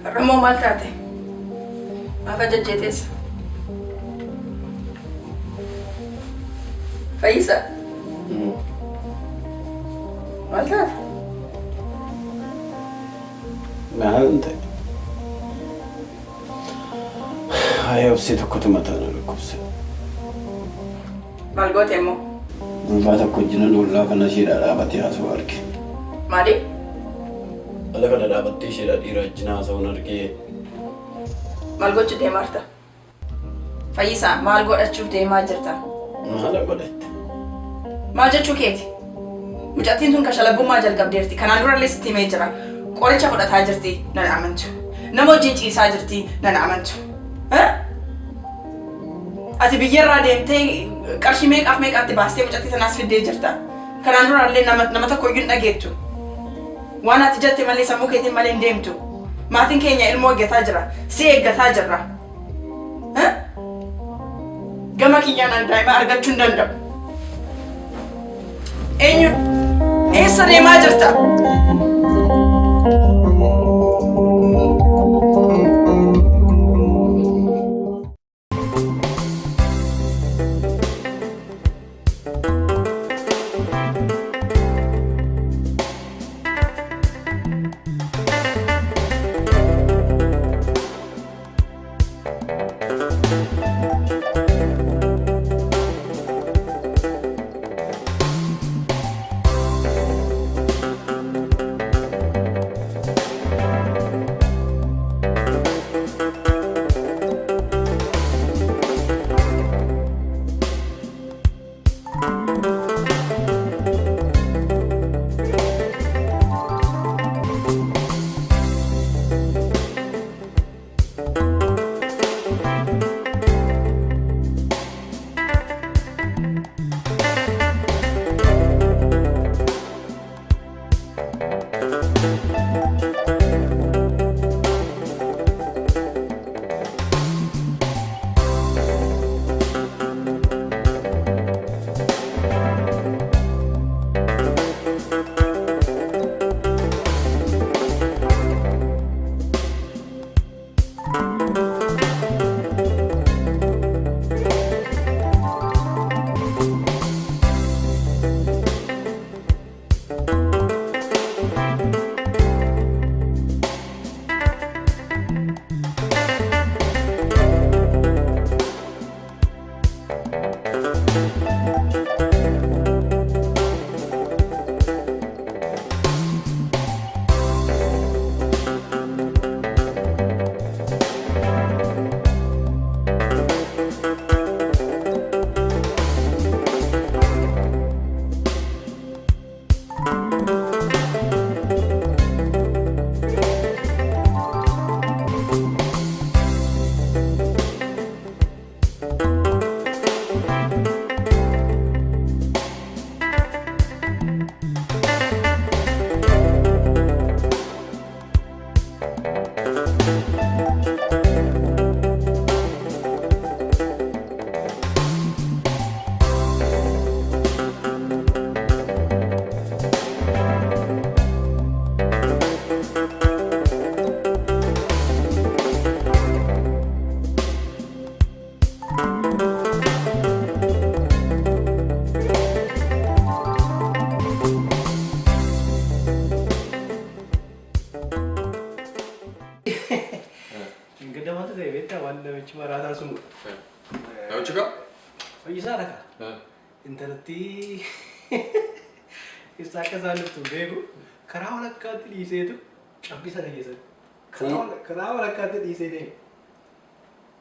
Oromo maal taate? Maaf ajajjeeteessa? Fayyisaa? Maal taate? Maal ta'e? Haa obsee tokkotu mataa na dhukkubse. Maal goote immoo? Gurbaa tokko wajjin ollaa kana isheedhaa dhaabatee haasa'u arge. Maali? Ala kana dhaabattee isheedhaa dhiira wajjin haasa'uun argee. Maal gochuu deemaa jirta? Fayyisaa maal godhachuuf deemaa jirta? Maala godhatte? Maal jechuu keeti? Mucattiin tun kashalabummaa jalqabdeerti. Kanaan durallee sitti himee jira. Qoricha fudhataa jirti nan amantu. Nama wajjin ciisaa jirti nan amantu. Ati biyyarraa deemtee qarshii meeqaatti baastee mucattii sanaas fiddee jirta. Kanaan durallee nama tokko iyyuu hin dhageettu. Waan ati jette malee sammuu keetiin malee hin deemtu. Maatiin keenya ilmoo eeggataa jira. Si eeggataa jirra. Gama kiyyaan daa'ima argachuu hin danda'u. Eenyu? Eessa deemaa jirta? Intalatti isaka sanatu begu karawa lakati di situ cabisa lagi sih karawa lakati di sini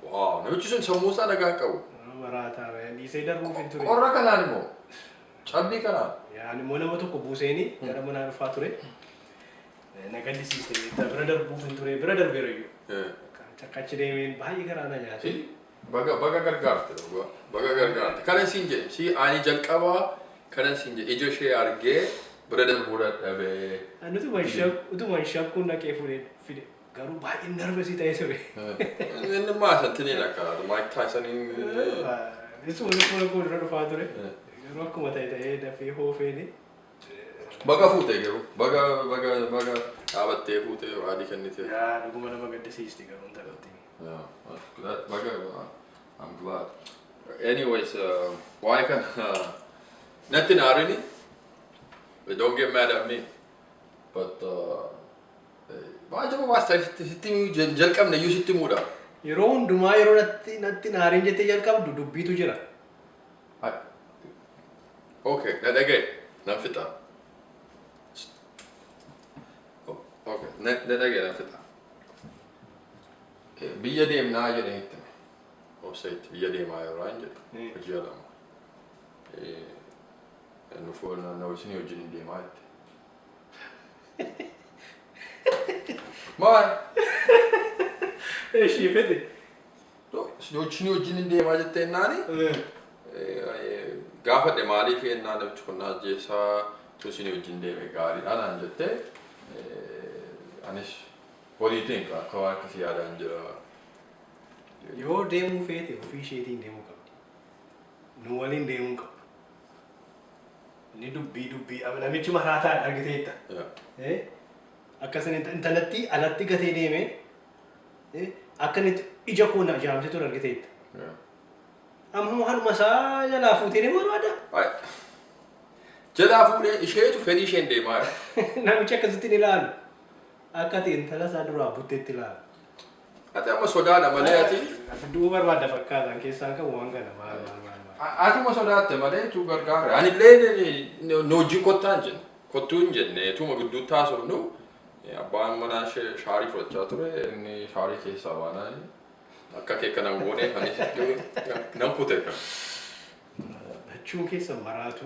wah nabi cuman samosa ada kau marata di sini dah mungkin tuh orang kan animo cabdi kan ya animo nama tuh kubus ini karena mana fature Nagadisiiste bira darbuu kan ture bira darbeerayyuu. Takkachi deemeen baay'ee garaana nyaate. Baga gargaarte kana siin jedhe si ani jalqabaa kana siin jedhe ija ishee argee bira darbuu dadhabee. Utuma shakkuun naqee fide garuu baay'ee nervasii ta'ee ture. Inni maasantini akka Mike Tysoniin. Isuma lukkuu dura dhufaa ture. Garuu akkuma ta'ee dafee hoofeeni. Baga fuutee garuu baga dhaabattee fuutee waadii kennitee. Yaa dhuguma nama gaddisiisti garuu taphatti. Baga I'm glad. Anyways, why can nothing already? But don't get mad at me. But why do you want to sit jalqab na yusitti muda? Yeroo hundumaa yeroo natti naariin jettee jalqabdu dubbiitu jira. Okay, dhaga'e nan fixa. Okay, dhaga'e nan fixa. Biyya deemnaa jedhee hittame. Obseetti biyya deemaa yeroo hin jedhe hojii alama. Nufoo naannoo isin wajjin hin deemaa jette. Maal? Ishii fedhe. Isin wajjin hin deemaa jettee naani? Gaafadhe maaliif yennaa namichi kun ajjeesaa isin wajjin deeme gaariidha naan jettee anis waliitiin akka waan akkasii yaadaan jira. Yoo deemuu feete ofii isheetiin deemuu qabdi. Nu waliin deemuu qabdu. Inni dubbii namichi maraataan argiteetta. Akkasuma intalatti alatti gatee deeme akka inni ija koo na jaamsee ture argiteetta. Amma harma isaa jalaa fuutee deemu barbaada. Jalaa fuudhee isheetu fedhii isheen deemaa jira. Namichi akkasitti ni ilaalu. Akka ta'e intala isaa duraa butteetti ilaalu. Ati amma sodaadha malee ati. Duuba barbaada fakkaatan keessaan kan waan kana maal. Atuma sodaatte malee tu gargaara. Ani illee hojii kottaa hin jenne. Kottuu hin jenne tuma gidduu taasifnu abbaan manaa shaarii fudhachaa ture inni shaarii keessaa baanaa akka kee kanan goonee anis nan kute kan. Achuun keessa maraatu.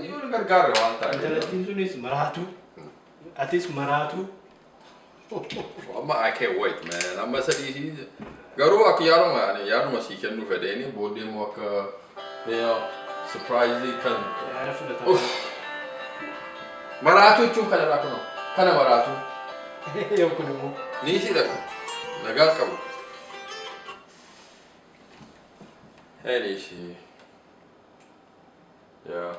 Yoo gargaarre waan ta'eef. Intalattiin sunis maraatu. Atis maraatu. Amma I can't wait man. Amma sadii garuu akka yaaduma sii kennu fedheeni booddee immoo akka surprise kan. Yaada fudhatamu. Maraatu jechuun kana irraa kunoo kana maraatu. Yoo kun immoo. Ni si dhaqa nagaan qabu. Heli si. Yeah.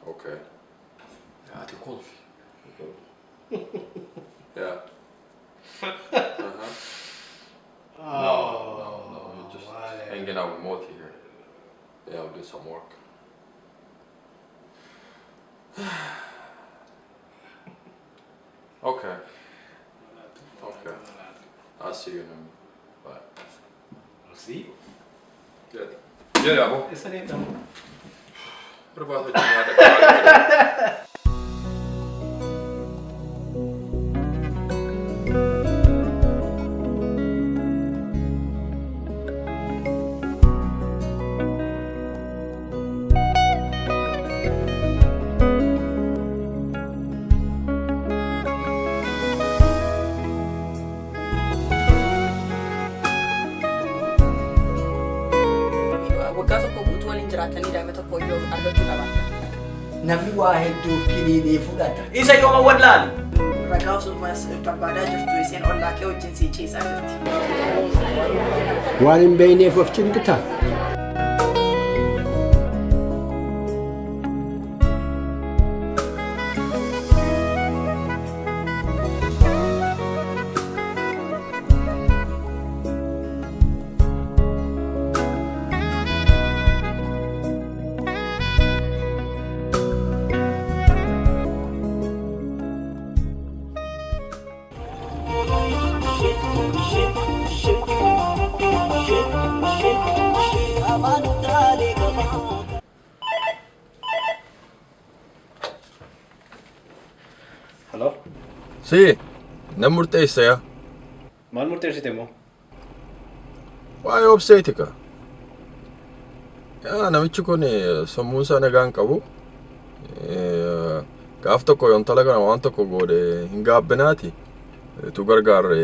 Okay. Ati kolfi. Yeah. No, you're just hanging out with Moti here. Yeah, I'll do some work. Okay. I'll see you in a minute. Bye. I'll see you. Good. Yeah, Abo. Isa rin ito. What about the Namni waa hedduuf kiniinii fudhata. Isa yooma wallaan? Ragaa osumas barbaadaa jirtu isheen ollaa kee wajjin sii ciisaa jirti. Waan hin beekneef of cinqita. Hello? Si, nan murteessa yaa. Maal murteessite immoo? Waa'ee Obseeti ka. Yaa namichi kun sammuun isaa nagaan qabu. Gaaf tokko yoo intala kana waan tokko godhe hin gaabbinaati. Tu gargaarre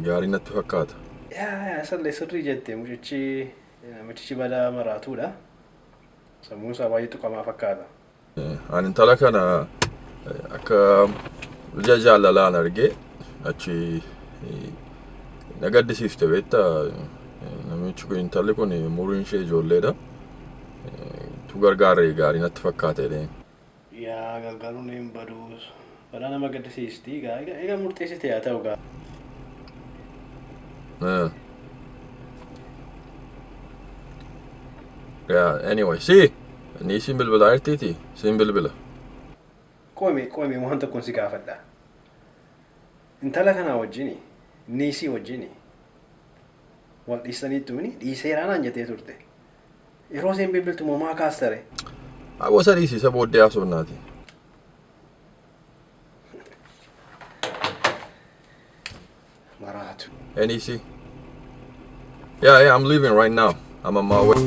gaarii natti fakkaata. Yaa sallee sirrii jette mucichi badaa maraatuudha. Sammuu isaa baay'ee tuqamaa fakkaata. Ani intala kana akka ija jaalalaan argee achi na gaddisiifte beektaa. Namichi kun intalli kun umuriin ishee ijoolleedha. Tu gargaarre gaarii natti fakkaata jedheen. Yaa gargaaruun hin baduus. Badaa nama gaddisiisti. Egaa murteessite haa ta'u gaa. Yeah, anyway, see, ni siin bilbila artiiti, siin bilbila. Qoome waan tokkoon si gaafadha. Intala kana wajjini, niisii wajjini. Wal dhiisaniitu dhiiseeraan aan jettee turte. Yeroo isheen bilbiltu maa kaastare? Gosa dhiisiisa booddee haasofnaati. Maraatu. NEC? Yeah, I'm leaving right now. I'm on my way.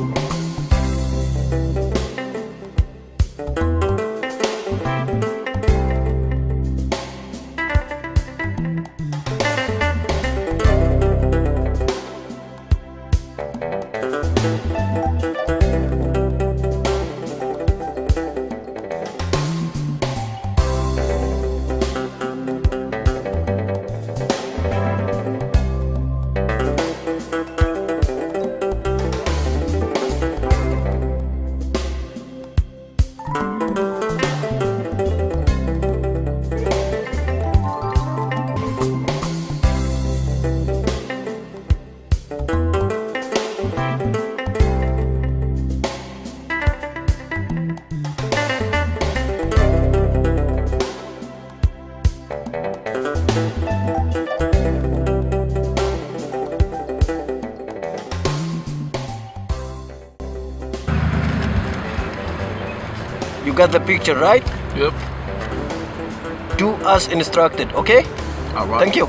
You got the picture, right? Yep. Do as instructed, okay? All right. Thank you.